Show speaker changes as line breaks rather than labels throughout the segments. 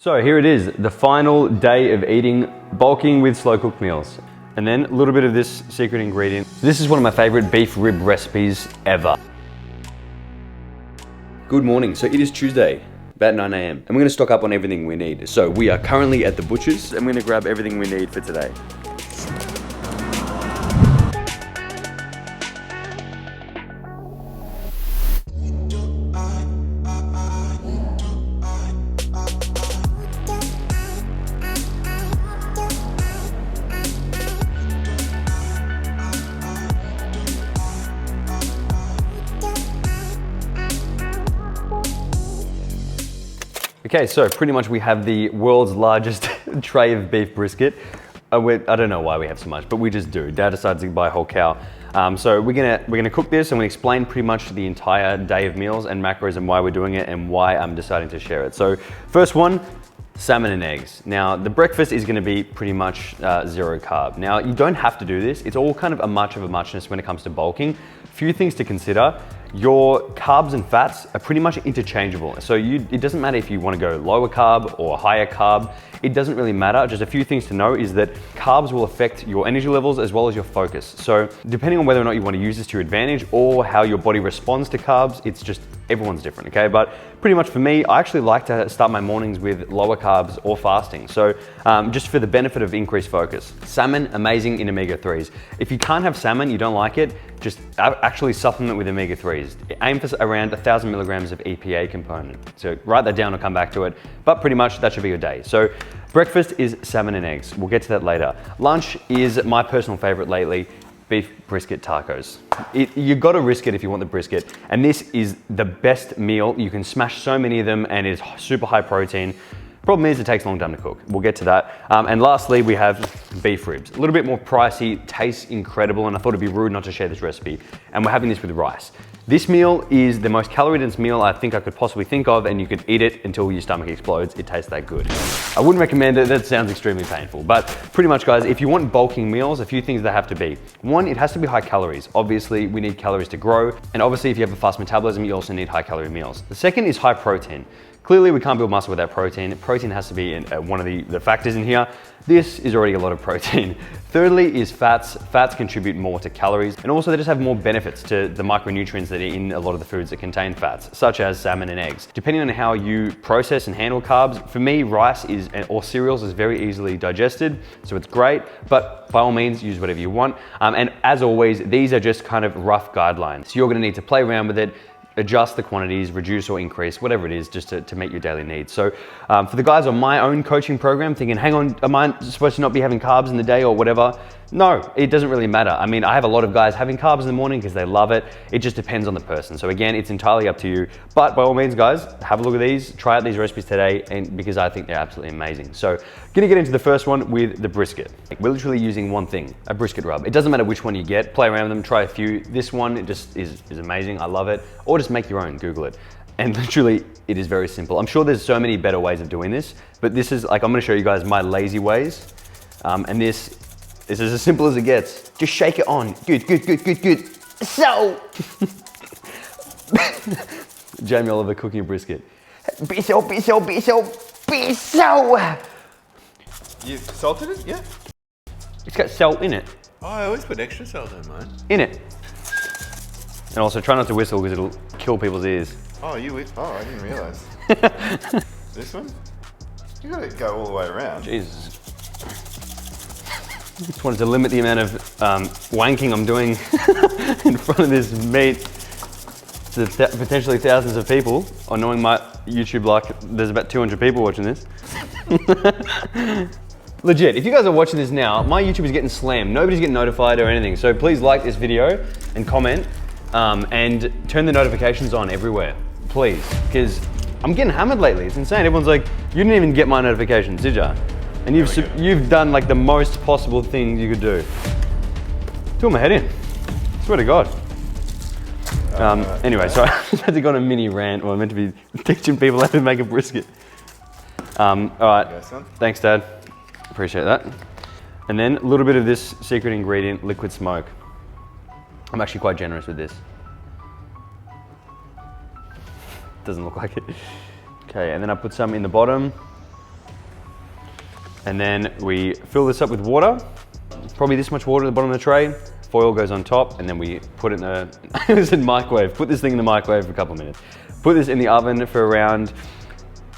So here it is, the final day of eating bulking with slow cooked meals. And then a little bit of this secret ingredient. This is one of my favorite beef rib recipes ever. Good morning, so it is Tuesday, about 9 AM, and we're gonna stock up on everything we need. So we are currently at the butcher's and we're gonna grab everything we need for today. Okay, so pretty much we have the world's largest tray of beef brisket. I don't know why we have so much, but we just do. Dad decided to buy a whole cow. So we're gonna cook this and we explain pretty much the entire day of meals and macros and why we're doing it and why I'm deciding to share it. So first one, salmon and eggs. Now the breakfast is gonna be pretty much zero carb. Now you don't have to do this. It's all kind of a muchness when it comes to bulking. Few things to consider. Your carbs and fats are pretty much interchangeable. So it doesn't matter if you want to go lower carb or higher carb. It doesn't really matter. Just a few things to know is that carbs will affect your energy levels as well as your focus. So depending on whether or not you want to use this to your advantage or how your body responds to carbs, it's just everyone's different, okay? But pretty much for me, I actually like to start my mornings with lower carbs or fasting. So just for the benefit of increased focus. Salmon, amazing in omega-3s. If you can't have salmon, you don't like it, just actually supplement with omega-3s. Aim for around 1,000 milligrams of EPA component. So write that down, I'll come back to it. But pretty much that should be your day. So breakfast is salmon and eggs. We'll get to that later. Lunch is my personal favorite lately, beef brisket tacos. You gotta risk it if you want the brisket. And this is the best meal. You can smash so many of them and it's super high protein. Problem is it takes a long time to cook. We'll get to that. And lastly, we have beef ribs. A little bit more pricey, tastes incredible, and I thought it'd be rude not to share this recipe. And we're having this with rice. This meal is the most calorie-dense meal I think I could possibly think of, and you could eat it until your stomach explodes. It tastes that good. I wouldn't recommend it, that sounds extremely painful. But pretty much guys, if you want bulking meals, a few things that have to be. One, it has to be high calories. Obviously, we need calories to grow. And obviously, if you have a fast metabolism, you also need high calorie meals. The second is high protein. Clearly, we can't build muscle without protein. Protein has to be one of the factors in here. This is already a lot of protein. Thirdly is fats. Fats contribute more to calories, and also they just have more benefits to the micronutrients that are in a lot of the foods that contain fats, such as salmon and eggs. Depending on how you process and handle carbs, for me, rice or cereals is very easily digested, so it's great, but by all means, use whatever you want. And as always, these are just kind of rough guidelines. So you're gonna need to play around with it, adjust the quantities, reduce or increase, whatever it is, just to meet your daily needs. So for the guys on my own coaching program thinking, hang on, am I supposed to not be having carbs in the day or whatever? No, it doesn't really matter. I mean, I have a lot of guys having carbs in the morning because they love it. It just depends on the person. So again, it's entirely up to you. But by all means, guys, have a look at these, try out these recipes today, and because I think they're absolutely amazing. So gonna get into the first one with the brisket. We're literally using one thing, a brisket rub. It doesn't matter which one you get, play around with them, try a few. This one, it just is amazing, I love it. Or just make your own, Google it. And literally, it is very simple. I'm sure there's so many better ways of doing this, but this is like, I'm gonna show you guys my lazy ways. And this is as simple as it gets. Just shake it on. Good. So, Jamie Oliver cooking a brisket. Biso.
You salted it? Yeah.
It's got salt in it.
Oh, I always put extra salt in mine.
In it. And also try not to whistle because it'll kill people's ears.
Oh, I didn't realize. This one? You gotta go all the way around.
Jesus. Just wanted to limit the amount of wanking I'm doing in front of this meat to potentially thousands of people. Or knowing my YouTube, like there's about 200 people watching this. Legit, if you guys are watching this now, my YouTube is getting slammed. Nobody's getting notified or anything. So please like this video and comment and turn the notifications on everywhere, please. Because I'm getting hammered lately, it's insane. Everyone's like, you didn't even get my notifications, did ya? And you've done like the most possible thing you could do. Doing my head in, swear to God. Anyway, so I just had to go on a mini rant, or I'm meant to be teaching people how to make a brisket. All right, thanks Dad, appreciate that. And then a little bit of this secret ingredient, liquid smoke. I'm actually quite generous with this. Doesn't look like it. Okay, and then I put some in the bottom. And then we fill this up with water, probably this much water at the bottom of the tray. Foil goes on top, and then we put it in a, it was in microwave. Put this thing in the microwave for a couple of minutes. Put this in the oven for around,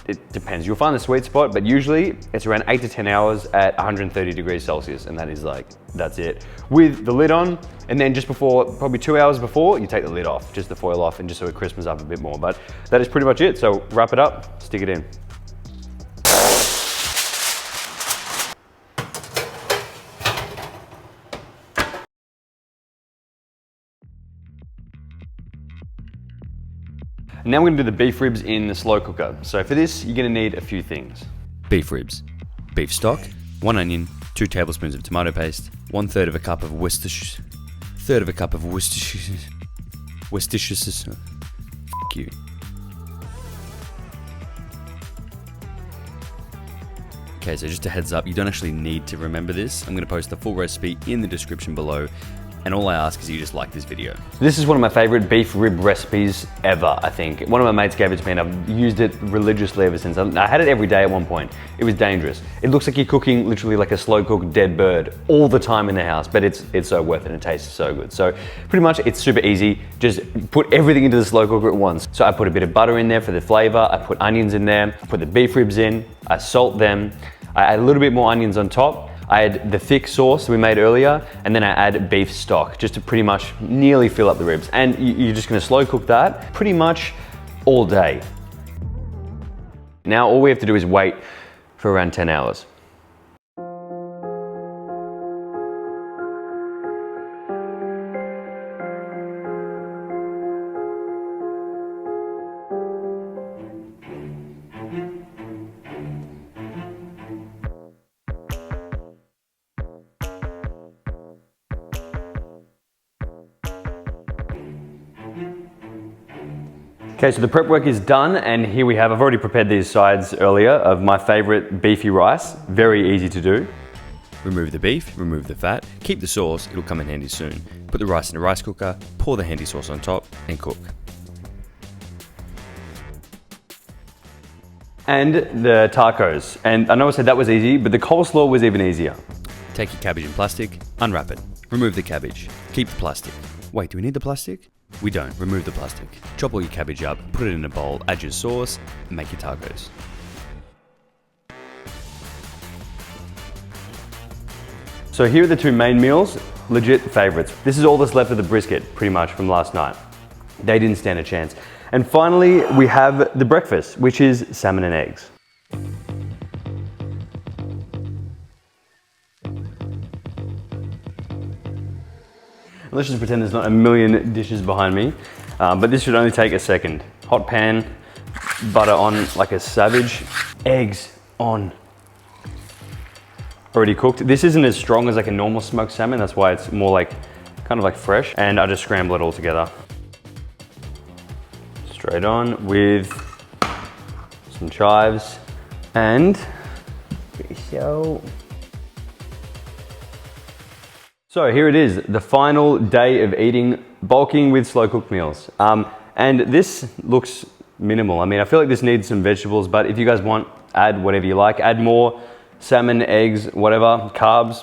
it depends, you'll find the sweet spot, but usually it's around 8 to 10 hours at 130 degrees Celsius, and that is like, that's it. With the lid on, and then just before, probably 2 hours before, you take the lid off, just the foil off, and just so it crispens up a bit more. But that is pretty much it. So wrap it up, stick it in. Now we're gonna do the beef ribs in the slow cooker. So for this, you're gonna need a few things. Beef ribs, beef stock, 1 onion, 2 tablespoons of tomato paste, 1/3 of a cup of Worcestershire, third of a cup of Worcestershire, f you. Okay, so just a heads up, you don't actually need to remember this. I'm gonna post the full recipe in the description below. And all I ask is you just like this video. This is one of my favorite beef rib recipes ever, I think. One of my mates gave it to me and I've used it religiously ever since. I had it every day at one point. It was dangerous. It looks like you're cooking literally like a slow cooked dead bird all the time in the house, but it's so worth it and it tastes so good. So pretty much it's super easy. Just put everything into the slow cooker at once. So I put a bit of butter in there for the flavor. I put onions in there. I put the beef ribs in. I salt them. I add a little bit more onions on top. I add the thick sauce we made earlier, and then I add beef stock just to pretty much nearly fill up the ribs. And you're just gonna slow cook that pretty much all day. Now all we have to do is wait for around 10 hours. Okay, so the prep work is done, and here we have, I've already prepared these sides earlier of my favorite beefy rice. Very easy to do. Remove the beef, remove the fat, keep the sauce, it'll come in handy soon. Put the rice in a rice cooker, pour the handy sauce on top, and cook. And the tacos. And I know I said that was easy, but the coleslaw was even easier. Take your cabbage in plastic, unwrap it. Remove the cabbage, keep the plastic. Wait, do we need the plastic? We don't, remove the plastic. Chop all your cabbage up, put it in a bowl, add your sauce, and make your tacos. So here are the two main meals, legit favorites. This is all that's left of the brisket, pretty much, from last night. They didn't stand a chance. And finally, we have the breakfast, which is salmon and eggs. Let's just pretend there's not a million dishes behind me, but this should only take a second. Hot pan, butter on like a savage, eggs on. Already cooked. This isn't as strong as like a normal smoked salmon, that's why it's more like, kind of like fresh, and I just scramble it all together. Straight on with some chives, and so here it is, the final day of eating, bulking with slow cooked meals. And this looks minimal. I mean, I feel like this needs some vegetables, but if you guys want, add whatever you like. Add more salmon, eggs, whatever, carbs.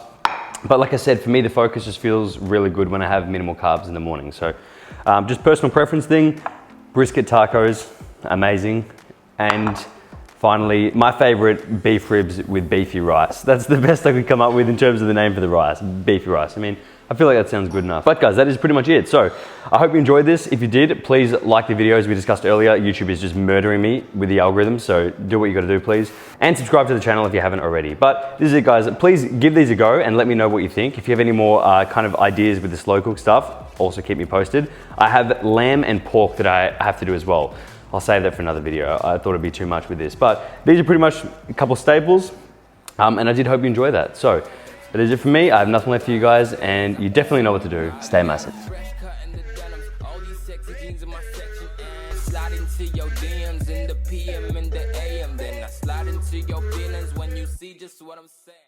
But like I said, for me, the focus just feels really good when I have minimal carbs in the morning. So just personal preference thing, brisket tacos, amazing. And finally, my favorite, beef ribs with beefy rice. That's the best I could come up with in terms of the name for the rice, beefy rice. I mean, I feel like that sounds good enough. But guys, that is pretty much it. So I hope you enjoyed this. If you did, please like the video as we discussed earlier. YouTube is just murdering me with the algorithm, so do what you gotta do, please. And subscribe to the channel if you haven't already. But this is it, guys. Please give these a go and let me know what you think. If you have any more kind of ideas with the slow cook stuff, also keep me posted. I have lamb and pork that I have to do as well. I'll save that for another video. I thought it'd be too much with this, but these are pretty much a couple staples, and I did hope you enjoy that. So that is it for me. I have nothing left for you guys, and you definitely know what to do. Stay massive. Slide into your DMs in the PM and the AM, then I slide into your feelings when you see just what I'm saying.